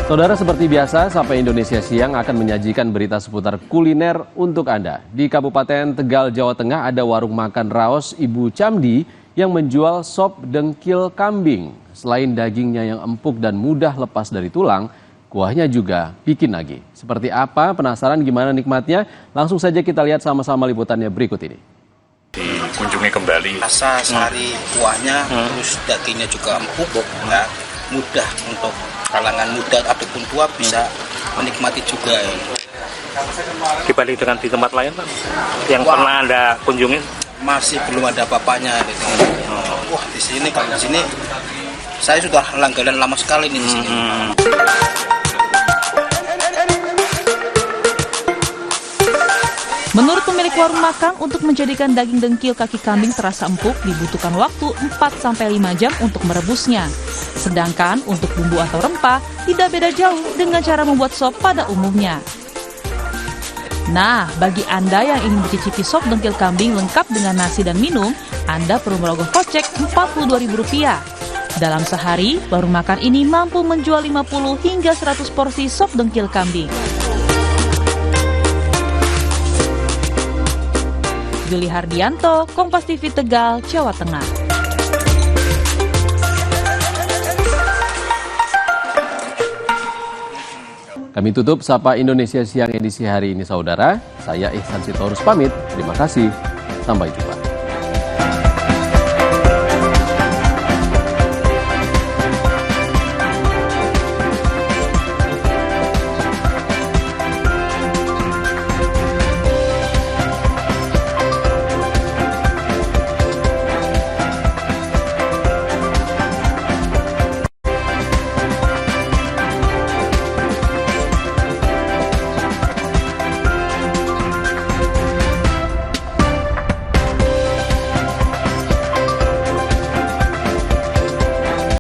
Saudara, seperti biasa, Sapa Indonesia Siang akan menyajikan berita seputar kuliner untuk Anda. Di Kabupaten Tegal, Jawa Tengah ada warung makan Raos Ibu Camdi yang menjual sop dengkil kambing. Selain dagingnya yang empuk dan mudah lepas dari tulang, kuahnya juga bikin nagih. Seperti apa? Penasaran gimana nikmatnya? Langsung saja kita lihat sama-sama liputannya berikut ini. Dikunjungi kembali. Rasa sari kuahnya, terus dagingnya juga empuk, ya, mudah untuk kalangan muda ataupun tua bisa menikmati juga. Dibanding dengan di tempat lain, Pak, yang pernah Anda kunjungin? Masih belum ada apa-apanya. Wah, di sini kalau di sini saya sudah langganan lama sekali nih di sini. Menurut pemilik warung makan, untuk menjadikan daging dengkil kaki kambing terasa empuk dibutuhkan waktu 4-5 jam untuk merebusnya. Sedangkan untuk bumbu atau rempah tidak beda jauh dengan cara membuat sop pada umumnya. Nah, bagi Anda yang ingin mencicipi sop dengkil kambing lengkap dengan nasi dan minum, Anda perlu merogoh kocek Rp42.000. Dalam sehari, warung makan ini mampu menjual 50 hingga 100 porsi sop dengkil kambing. Juli Hardianto, Kompas TV Tegal, Jawa Tengah. Kami tutup Sapa Indonesia Siang edisi hari ini, saudara. Saya Ihsan Sitorus pamit. Terima kasih. Sampai jumpa.